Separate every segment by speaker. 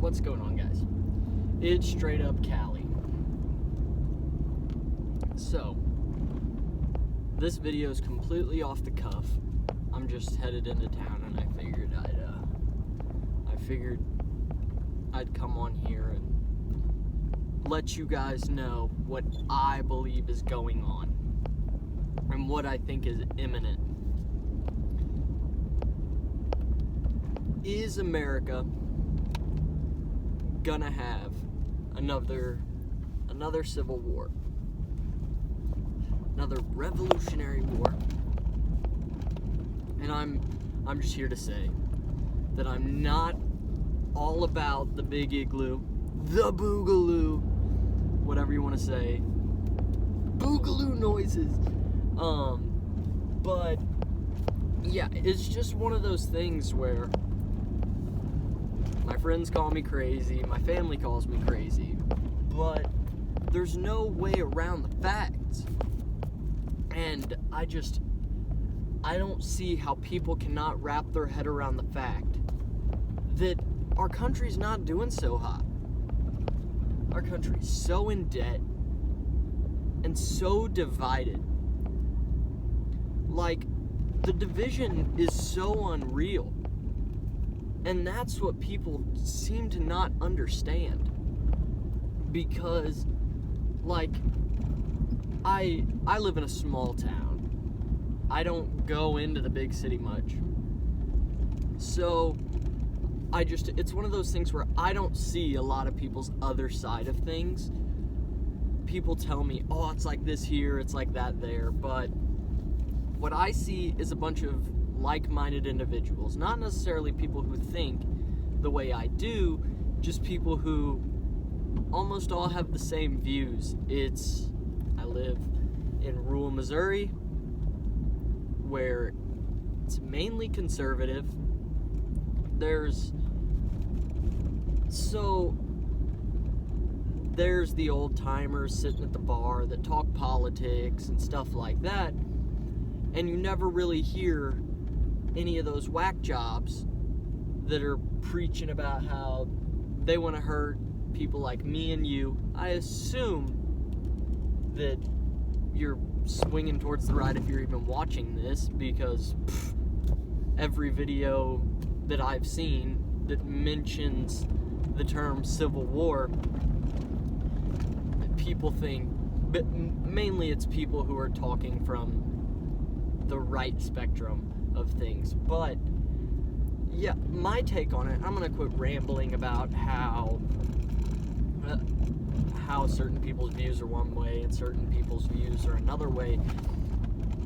Speaker 1: what's going on, guys? It's straight up Cali. So, this video is completely off the cuff. I'm just headed into town, and I figured I'd come on here and let you guys know what I believe is going on and what I think is imminent. Is America gonna have another civil war? Another revolutionary war? And I'm just here to say that I'm not all about the big igloo, the boogaloo, whatever you want to say, boogaloo noises. But yeah, it's just one of those things where my friends call me crazy, my family calls me crazy, but there's no way around the facts. And I don't see how people cannot wrap their head around the fact that our country's not doing so hot. Our country's so in debt and so divided. Like, the division is so unreal. And that's what people seem to not understand. Because, like, I live in a small town. I don't go into the big city much. So, it's one of those things where I don't see a lot of people's other side of things. People tell me, oh, it's like this here, it's like that there, but what I see is a bunch of like-minded individuals, not necessarily people who think the way I do, just people who almost all have the same views. I live in rural Missouri, where it's mainly conservative. There's the old timers sitting at the bar that talk politics and stuff like that, and you never really hear any of those whack jobs that are preaching about how they want to hurt people like me and you. I assume that you're swinging towards the right if you're even watching this, because every video that I've seen that mentions the term Civil War, people think, but mainly it's people who are talking from the right spectrum of things. But yeah, my take on it, I'm gonna quit rambling about how certain people's views are one way and certain people's views are another way,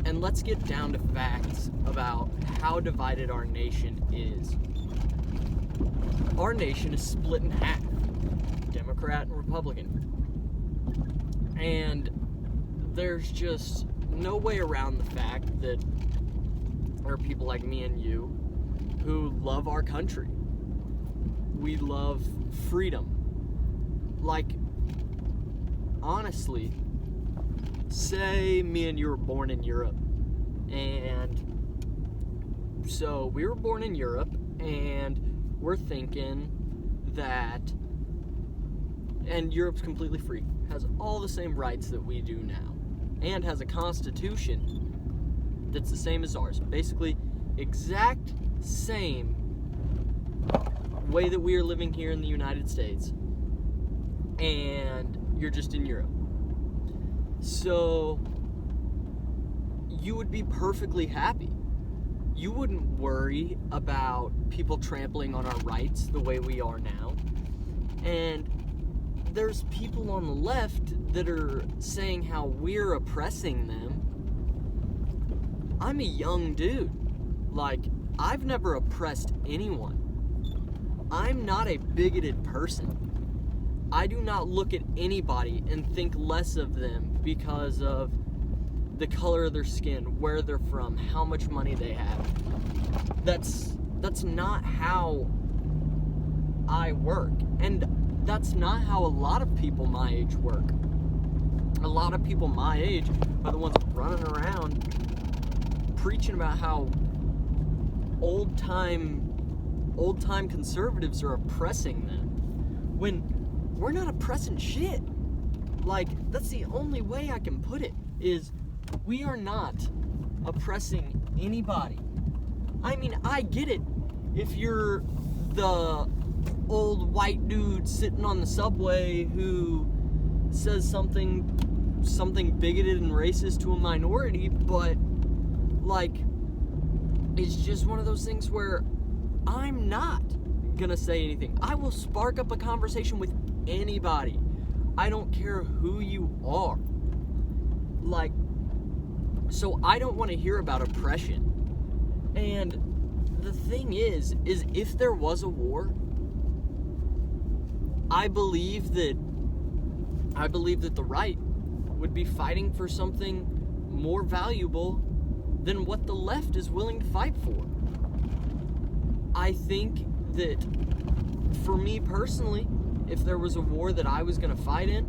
Speaker 1: and let's get down to facts about how divided our nation is. Our nation is split in half, Democrat and Republican, and there's just no way around the fact that there are people like me and you who love our country. We love freedom. Like, honestly, say me and you were born in Europe, and so we were born in Europe, and we're thinking that, and Europe's completely free, has all the same rights that we do now, and has a constitution that's the same as ours. Basically, exact same way that we are living here in the United States, and you're just in Europe. So, you would be perfectly happy. You wouldn't worry about people trampling on our rights the way we are now. And there's people on the left that are saying how we're oppressing them. I'm a young dude. Like, I've never oppressed anyone. I'm not a bigoted person. I do not look at anybody and think less of them because of the color of their skin, where they're from, how much money they have. That's not how I work. And that's not how a lot of people my age work. A lot of people my age are the ones running around preaching about how old-time conservatives are oppressing them. when we're not oppressing shit. Like, that's the only way I can put it, is we are not oppressing anybody. I mean, I get it if you're the old white dude sitting on the subway who says something bigoted and racist to a minority, but, like, it's just one of those things where I'm not gonna say anything. I will spark up a conversation with anybody. I don't care who you are. Like, so I don't want to hear about oppression. And the thing is if there was a war, I believe that the right would be fighting for something more valuable than what the left is willing to fight for. I think that, for me personally, if there was a war that I was going to fight in,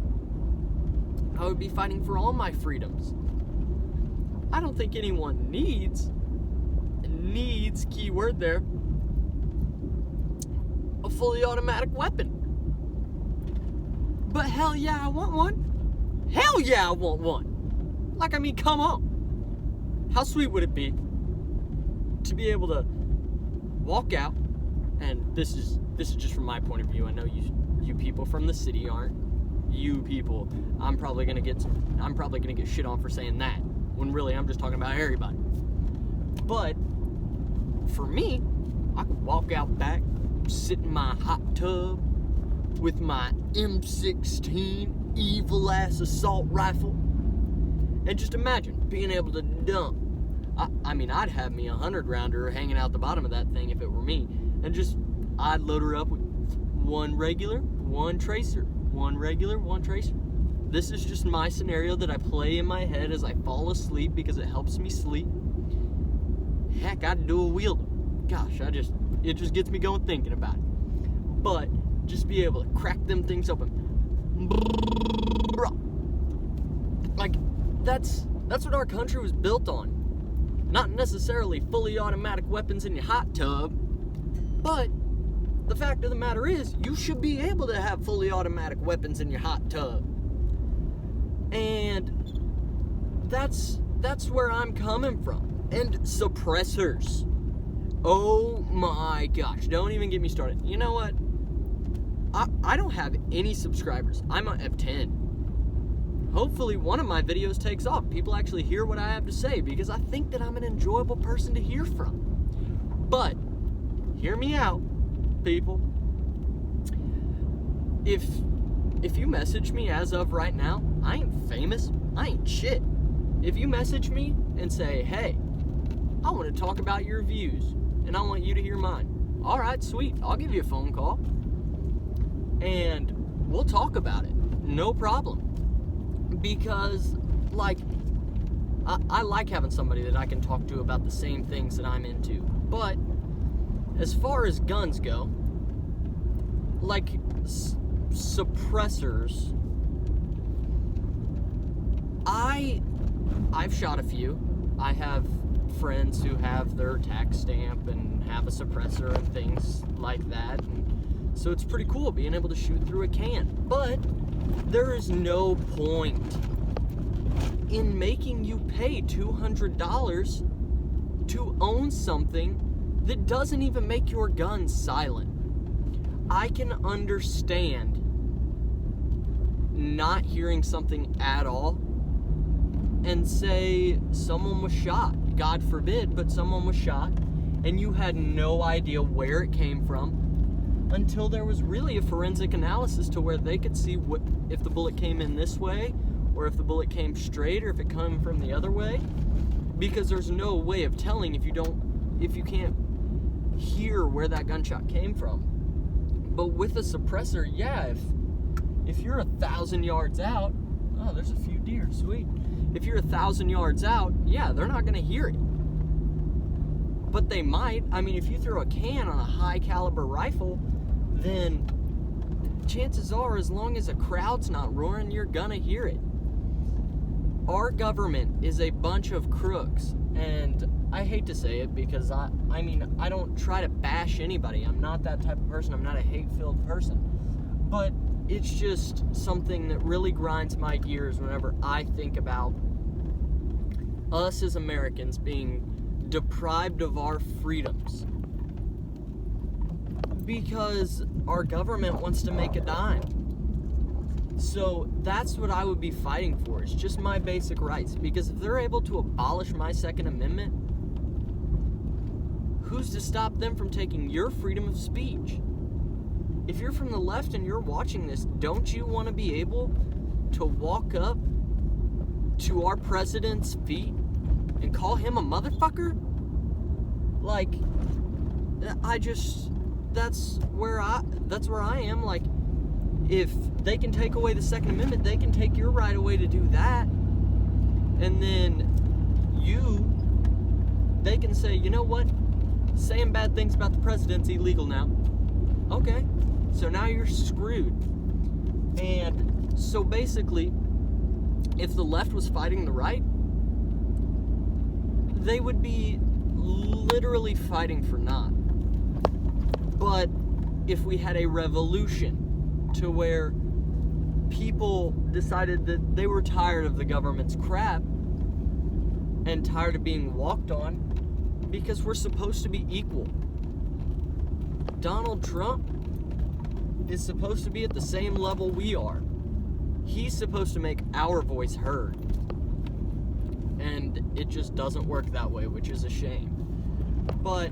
Speaker 1: I would be fighting for all my freedoms. I don't think anyone needs, key word there, a fully automatic weapon. But hell yeah, I want one. Hell yeah, I want one. Like, I mean, come on. How sweet would it be to be able to walk out, and this is just from my point of view. I know you people from the city aren't. You people, I'm probably gonna get shit on for saying that, when really I'm just talking about everybody. But for me, I could walk out back, sit in my hot tub with my M16 evil ass assault rifle, and just imagine being able to dump. I mean, I'd have me a 100-rounder hanging out the bottom of that thing if it were me, and I'd load her up with one regular, one tracer. One regular, one tracer. This is just my scenario that I play in my head as I fall asleep because it helps me sleep. Heck, I'd do a wielder. Gosh, it just gets me going thinking about it. But just be able to crack them things open. Like, that's what our country was built on. Not necessarily fully automatic weapons in your hot tub, but the fact of the matter is, you should be able to have fully automatic weapons in your hot tub. And that's where I'm coming from. And suppressors. Oh my gosh, don't even get me started. You know what? I don't have any subscribers. I might have 10. Hopefully one of my videos takes off. People actually hear what I have to say, because I think that I'm an enjoyable person to hear from. But, hear me out, people. If you message me as of right now, I ain't famous, I ain't shit. If you message me and say, hey, I want to talk about your views, and I want you to hear mine. Alright, sweet, I'll give you a phone call, and we'll talk about it. No problem. Because, like, I like having somebody that I can talk to about the same things that I'm into. But, as far as guns go, like, suppressors, I've shot a few. I have friends who have their tax stamp and have a suppressor and things like that. And so it's pretty cool being able to shoot through a can. But there is no point in making you pay $200 to own something that doesn't even make your gun silent. I can understand not hearing something at all and say someone was shot. God forbid, but someone was shot, and you had no idea where it came from until there was really a forensic analysis to where they could see if the bullet came in this way, or if the bullet came straight, or if it came from the other way. Because there's no way of telling if you can't hear where that gunshot came from. But with a suppressor, yeah, if you're 1,000 yards out, oh, there's a few deer, sweet. If you're 1,000 yards out, yeah, they're not gonna hear it. But they might. I mean, if you throw a can on a high caliber rifle, then chances are, as long as a crowd's not roaring, you're gonna hear it. Our government is a bunch of crooks, and I hate to say it because I mean, I don't try to bash anybody. I'm not that type of person. I'm not a hate-filled person. But it's just something that really grinds my gears whenever I think about us as Americans being deprived of our freedoms because our government wants to make a dime. So that's what I would be fighting for. It's just my basic rights. Because if they're able to abolish my Second Amendment, who's to stop them from taking your freedom of speech? If you're from the left and you're watching this, don't you want to be able to walk up to our president's feet and call him a motherfucker? Like, that's where I am. Like, if they can take away the Second Amendment, they can take your right away to do that. And then they can say, you know what? Saying bad things about the president's illegal now. Okay. So now you're screwed. And so basically, if the left was fighting the right, they would be literally fighting for naught. But if we had a revolution to where people decided that they were tired of the government's crap and tired of being walked on, because we're supposed to be equal. Donald Trump is supposed to be at the same level we are. He's supposed to make our voice heard. And it just doesn't work that way, which is a shame. But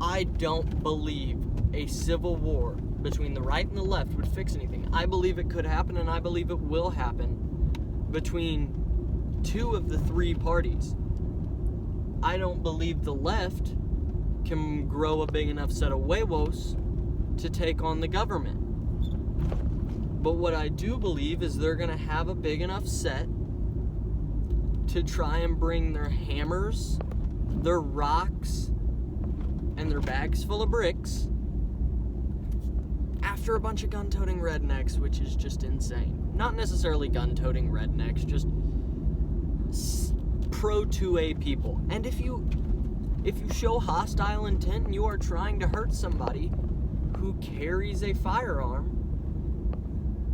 Speaker 1: I don't believe a civil war between the right and the left would fix anything. I believe it could happen, and I believe it will happen between two of the three parties. I don't believe the left can grow a big enough set of huevos to take on the government. But what I do believe is they're going to have a big enough set to try and bring their hammers, their rocks, and their bags full of bricks after a bunch of gun-toting rednecks, which is just insane. Not necessarily gun-toting rednecks, just pro-2A people. And if you show hostile intent and you are trying to hurt somebody who carries a firearm,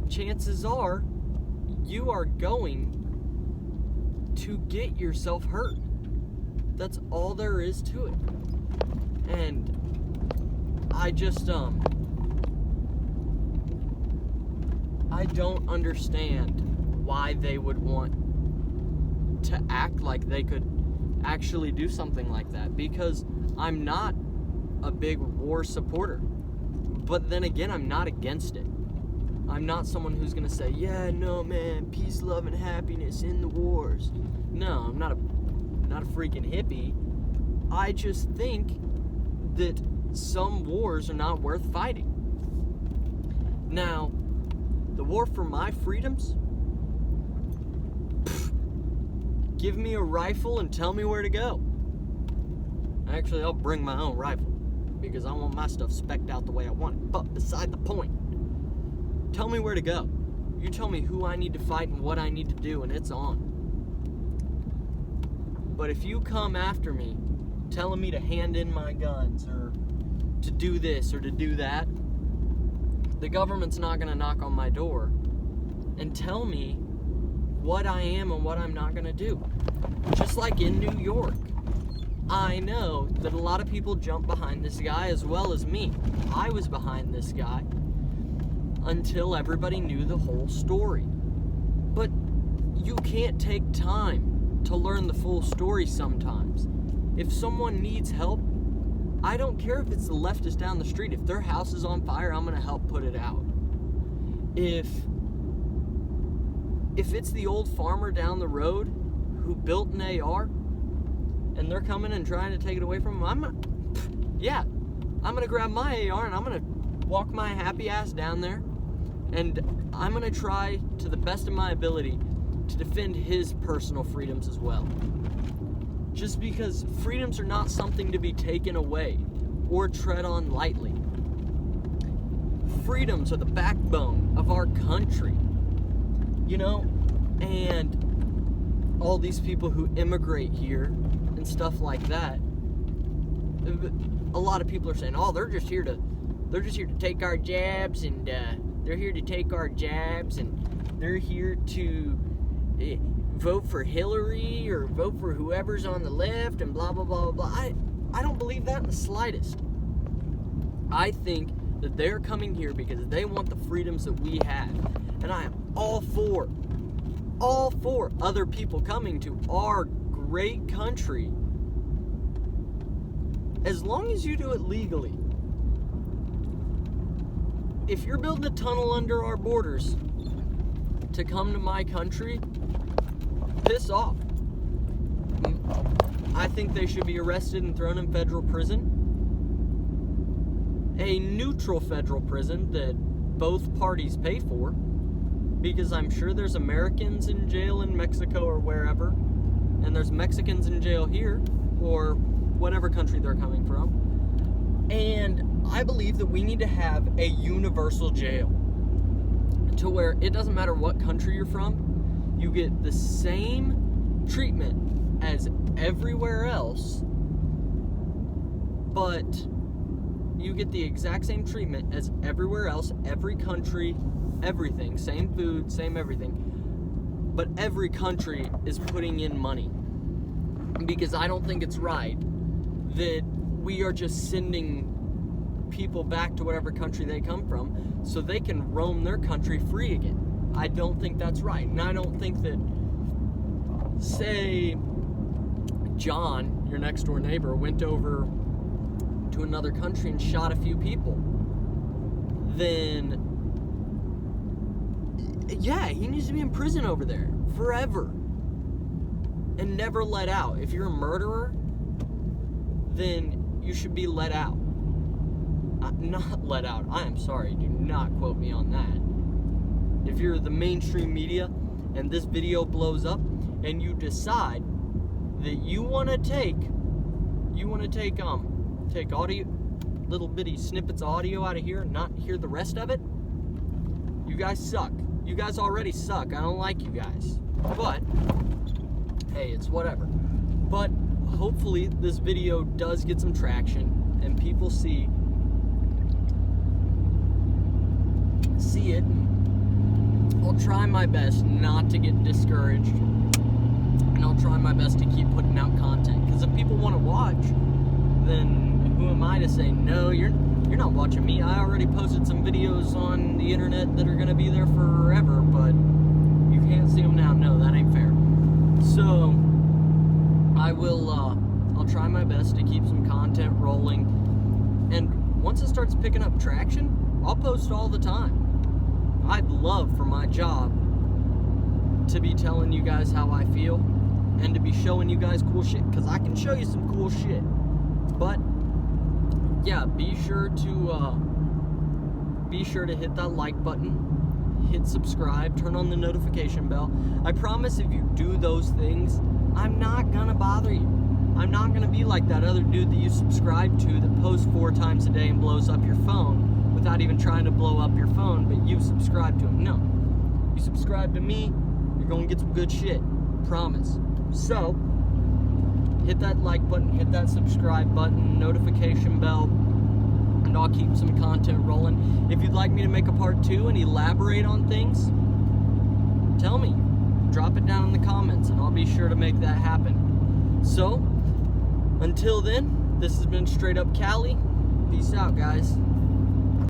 Speaker 1: chances are you are going to get yourself hurt. That's all there is to it. And I just I don't understand why they would want to act like they could actually do something like that, because I'm not a big war supporter. But then again, I'm not against it. I'm not someone who's gonna say, yeah, no man, peace, love, and happiness in the wars. No, I'm not a freaking hippie. I just think that some wars are not worth fighting. Now, the war for my freedoms? Give me a rifle and tell me where to go. Actually, I'll bring my own rifle because I want my stuff spec'd out the way I want it. But beside the point, tell me where to go. You tell me who I need to fight and what I need to do, and it's on. But if you come after me telling me to hand in my guns or to do this or to do that, the government's not going to knock on my door and tell me what I am and what I'm not going to do. Just like in New York, I know that a lot of people jump behind this guy as well as me. I was behind this guy until everybody knew the whole story. But you can't take time to learn the full story sometimes. If someone needs help, I don't care if it's the leftist down the street. If their house is on fire, I'm going to help put it out. If it's the old farmer down the road who built an AR and they're coming and trying to take it away from him, I'm going to grab my AR and I'm going to walk my happy ass down there and I'm going to try to the best of my ability to defend his personal freedoms as well. Just because freedoms are not something to be taken away or tread on lightly. Freedoms are the backbone of our country. You know, and all these people who immigrate here and stuff like that, a lot of people are saying, oh, they're just here to They're just here to take our jabs, and they're here to take our jabs, and they're here to vote for Hillary or vote for whoever's on the left, and blah, blah, blah, blah. I don't believe that in the slightest. I think that they're coming here because they want the freedoms that we have. And I am all for other people coming to our great country, as long as you do it legally. If you're building a tunnel under our borders to come to my country, piss off. I think they should be arrested and thrown in federal prison. A neutral federal prison that both parties pay for, because I'm sure there's Americans in jail in Mexico or wherever, and there's Mexicans in jail here, or whatever country they're coming from. And I believe that we need to have a universal jail, to where it doesn't matter what country you're from, you get the same treatment as everywhere else, but you get the exact same treatment as everywhere else, every country, everything, same food, same everything, but every country is putting in money, because I don't think it's right that we are just sending people back to whatever country they come from so they can roam their country free again. I don't think that's right. And I don't think that, say, John, your next door neighbor, went over to another country and shot a few people, then yeah, he needs to be in prison over there forever and never let out. If you're a murderer, then you should be let out. Not let out. I am sorry. Do not quote me on that. If you're the mainstream media and this video blows up and you decide that you want to take audio, little bitty snippets of audio out of here and not hear the rest of it, you guys suck. You guys already suck. I don't like you guys. But hey, it's whatever. But hopefully this video does get some traction and people see it. I'll try my best not to get discouraged, and I'll try my best to keep putting out content, because if people want to watch, then who am I to say no, you're not watching me? I already posted some videos on the internet that are going to be there forever, but you can't see them now. No, that ain't fair. So I'll try my best to keep some content rolling, and once it starts picking up traction, I'll post all the time. I'd love for my job to be telling you guys how I feel and to be showing you guys cool shit, because I can show you some cool shit. But yeah, be sure to hit that like button, hit subscribe, turn on the notification bell. I promise if you do those things, I'm not gonna bother you. I'm not gonna be like that other dude that you subscribe to that posts 4 times a day and blows up your phone without even trying to blow up your phone, but you subscribe to him. No. You subscribe to me, you're gonna get some good shit. Promise. So, hit that like button, hit that subscribe button, notification bell, and I'll keep some content rolling. If you'd like me to make a part 2 and elaborate on things, tell me. Drop it down in the comments, and I'll be sure to make that happen. So, until then, this has been Straight Up Cali. Peace out, guys.